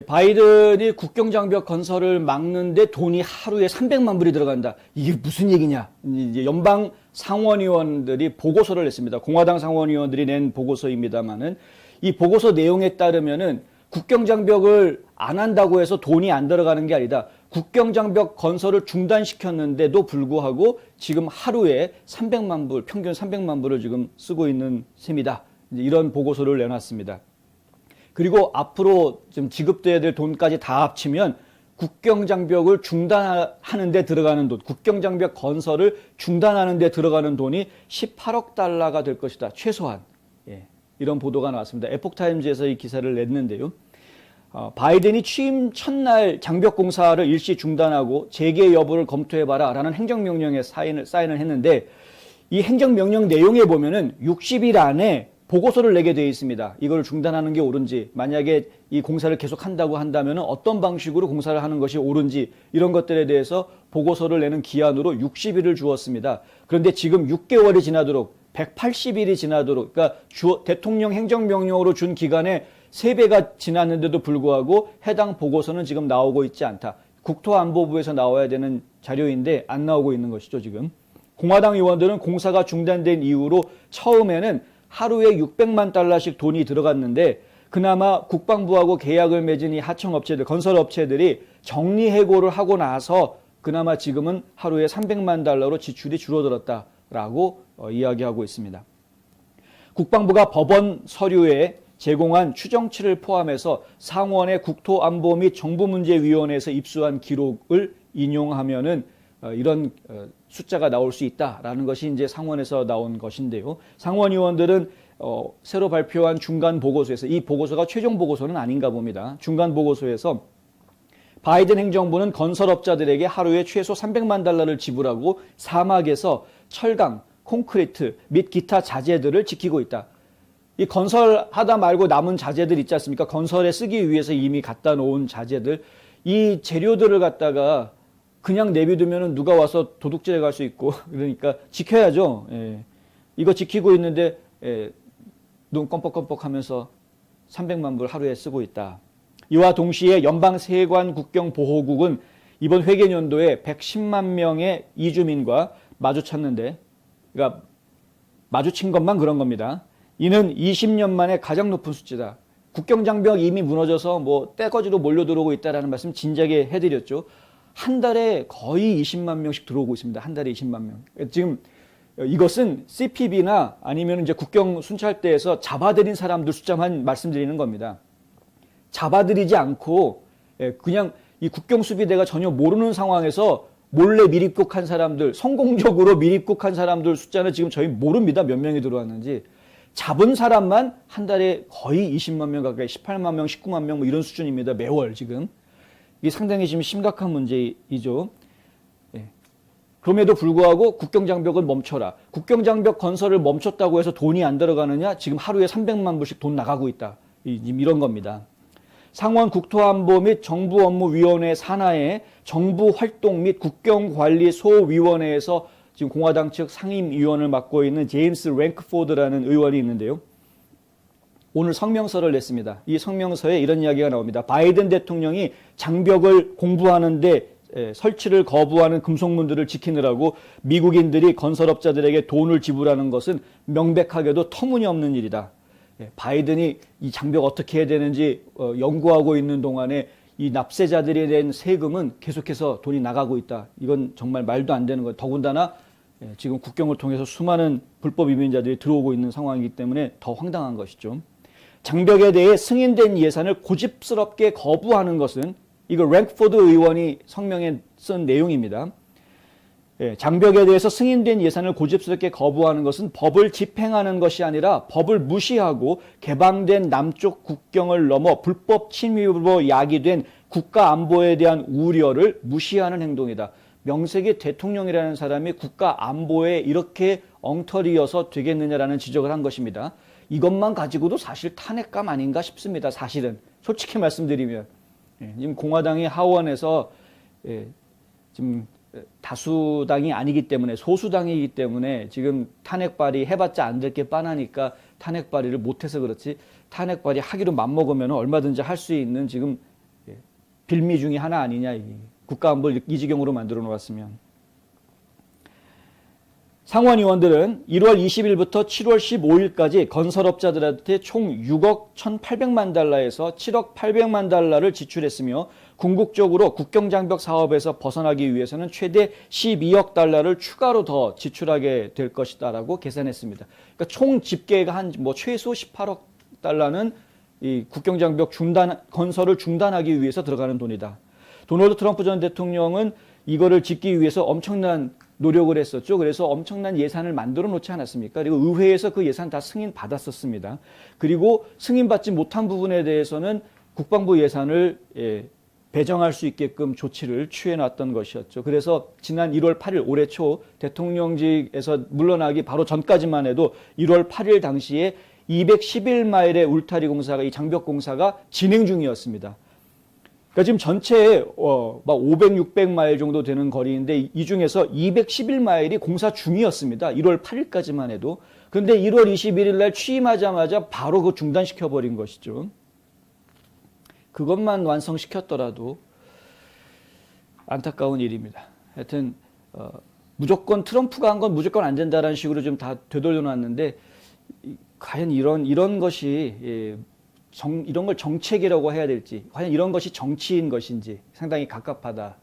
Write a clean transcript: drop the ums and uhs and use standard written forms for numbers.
바이든이 국경장벽 건설을 막는데 돈이 하루에 300만 불이 들어간다. 이게 무슨 얘기냐? 이제 연방 상원의원들이 보고서를 냈습니다. 공화당 상원의원들이 낸 보고서입니다만은 이 보고서 내용에 따르면은 국경장벽을 안 한다고 해서 돈이 안 들어가는 게 아니다. 국경장벽 건설을 중단시켰는데도 불구하고 지금 하루에 300만 불, 평균 300만 불을 지금 쓰고 있는 셈이다. 이런 보고서를 내놨습니다. 그리고 앞으로 좀 지급돼야 될 돈까지 다 합치면 국경장벽을 중단하는 데 들어가는 돈, 국경장벽 건설을 중단하는 데 들어가는 돈이 18억 달러가 될 것이다. 최소한. 예, 이런 보도가 나왔습니다. 에포크타임즈에서 이 기사를 냈는데요. 바이든이 취임 첫날 장벽 공사를 일시 중단하고 재개 여부를 검토해봐라 라는 행정명령에 사인을 했는데 이 행정명령 내용에 보면은 60일 안에 보고서를 내게 되어 있습니다. 이걸 중단하는 게 옳은지, 만약에 이 공사를 계속 한다고 한다면 어떤 방식으로 공사를 하는 것이 옳은지 이런 것들에 대해서 보고서를 내는 기한으로 60일을 주었습니다. 그런데 지금 6개월이 지나도록 180일이 지나도록, 그러니까 대통령 행정명령으로 준 기간에 3배가 지났는데도 불구하고 해당 보고서는 지금 나오고 있지 않다. 국토안보부에서 나와야 되는 자료인데 안 나오고 있는 것이죠, 지금. 공화당 의원들은 공사가 중단된 이후로 처음에는 하루에 600만 달러씩 돈이 들어갔는데 그나마 국방부하고 계약을 맺은 이 하청업체들, 건설업체들이 정리해고를 하고 나서 그나마 지금은 하루에 300만 달러로 지출이 줄어들었다라고 이야기하고 있습니다. 국방부가 법원 서류에 제공한 추정치를 포함해서 상원의 국토안보 및 정부문제위원회에서 입수한 기록을 인용하면은 이런 숫자가 나올 수 있다라는 것이 이제 상원에서 나온 것인데요. 상원 의원들은 새로 발표한 중간 보고서에서, 이 보고서가 최종 보고서는 아닌가 봅니다. 중간 보고서에서 바이든 행정부는 건설업자들에게 하루에 최소 300만 달러를 지불하고 사막에서 철강, 콘크리트 및 기타 자재들을 지키고 있다. 이 건설하다 말고 남은 자재들 있지 않습니까? 건설에 쓰기 위해서 이미 갖다 놓은 자재들, 이 재료들을 갖다가 그냥 내비두면 누가 와서 도둑질해 갈 수 있고, 그러니까 지켜야죠. 예. 이거 지키고 있는데 눈 껌뻑껌뻑 하면서 300만 불 하루에 쓰고 있다. 이와 동시에 연방세관 국경보호국은 이번 회계연도에 110만 명의 이주민과 마주쳤는데, 그러니까 마주친 것만 그런 겁니다. 이는 20년 만에 가장 높은 수치다. 국경장벽 이미 무너져서 뭐 떼거지로 몰려들어오고 있다는 말씀 진작에 해드렸죠. 한 달에 거의 20만 명씩 들어오고 있습니다. 한 달에 20만 명. 지금 이것은 CPB나 아니면 이제 국경 순찰대에서 잡아들인 사람들 숫자만 말씀드리는 겁니다. 잡아들이지 않고 그냥 이 국경수비대가 전혀 모르는 상황에서 몰래 미입국한 사람들, 성공적으로 미입국한 사람들 숫자는 지금 저희 모릅니다. 몇 명이 들어왔는지. 잡은 사람만 한 달에 거의 20만 명 가까이, 18만 명, 19만 명 뭐 이런 수준입니다. 매월 지금. 이게 상당히 지금 심각한 문제이죠. 예. 그럼에도 불구하고 국경장벽을 멈춰라. 국경장벽 건설을 멈췄다고 해서 돈이 안 들어가느냐? 지금 하루에 300만 불씩 돈 나가고 있다. 이런 겁니다. 상원 국토안보 및 정부업무위원회 산하의 정부활동 및 국경관리소위원회에서 지금 공화당 측 상임위원을 맡고 있는 제임스 랭크포드라는 의원이 있는데요. 오늘 성명서를 냈습니다. 이 성명서에 이런 이야기가 나옵니다. 바이든 대통령이 장벽을 공부하는데 설치를 거부하는 금속문들을 지키느라고 미국인들이 건설업자들에게 돈을 지불하는 것은 명백하게도 터무니없는 일이다. 바이든이 이 장벽 어떻게 해야 되는지 연구하고 있는 동안에 이 납세자들에 대한 세금은 계속해서 돈이 나가고 있다. 이건 정말 말도 안 되는 거예요. 더군다나 지금 국경을 통해서 수많은 불법 이민자들이 들어오고 있는 상황이기 때문에 더 황당한 것이죠. 장벽에 대해 승인된 예산을 고집스럽게 거부하는 것은, 이거 랭크포드 의원이 성명에 쓴 내용입니다. 장벽에 대해서 승인된 예산을 고집스럽게 거부하는 것은 법을 집행하는 것이 아니라 법을 무시하고 개방된 남쪽 국경을 넘어 불법 침입으로 야기된 국가 안보에 대한 우려를 무시하는 행동이다. 명색이 대통령이라는 사람이 국가 안보에 이렇게 엉터리여서 되겠느냐라는 지적을 한 것입니다. 이것만 가지고도 사실 탄핵감 아닌가 싶습니다. 사실은 솔직히 말씀드리면 지금 공화당이 하원에서 지금 다수당이 아니기 때문에, 소수당이기 때문에 지금 탄핵 발의 해봤자 안 될 게 뻔하니까 탄핵 발의를 못해서 그렇지, 탄핵 발의 하기로 맘먹으면 얼마든지 할 수 있는 지금 빌미 중에 하나 아니냐. 이게. 국가안보를 이 지경으로 만들어 놓았으면. 상원의원들은 1월 20일부터 7월 15일까지 건설업자들한테 총 6억 1,800만 달러에서 7억 800만 달러를 지출했으며 궁극적으로 국경장벽 사업에서 벗어나기 위해서는 최대 12억 달러를 추가로 더 지출하게 될 것이다라고 계산했습니다. 그러니까 총 집계가 한 최소 18억 달러는 이 국경장벽 건설을 중단하기 위해서 들어가는 돈이다. 도널드 트럼프 전 대통령은 이거를 짓기 위해서 엄청난 노력을 했었죠. 그래서 엄청난 예산을 만들어 놓지 않았습니까? 그리고 의회에서 그 예산 다 승인 받았었습니다. 그리고 승인받지 못한 부분에 대해서는 국방부 예산을 배정할 수 있게끔 조치를 취해 놨던 것이었죠. 그래서 지난 1월 8일 올해 초 대통령직에서 물러나기 바로 전까지만 해도 1월 8일 당시에 211마일의 울타리 공사가, 이 장벽 공사가 진행 중이었습니다. 그러니까 지금 전체에 500, 600마일 정도 되는 거리인데 이 중에서 211마일이 공사 중이었습니다. 1월 8일까지만 해도. 그런데 1월 21일 날 취임하자마자 바로 그 중단시켜버린 것이죠. 그것만 완성시켰더라도 안타까운 일입니다. 하여튼 무조건 트럼프가 한 건 무조건 안 된다라는 식으로 좀 다 되돌려놨는데 과연 이런 것이 이런 걸 정책이라고 해야 될지, 과연 이런 것이 정치인 것인지 상당히 갑갑하다.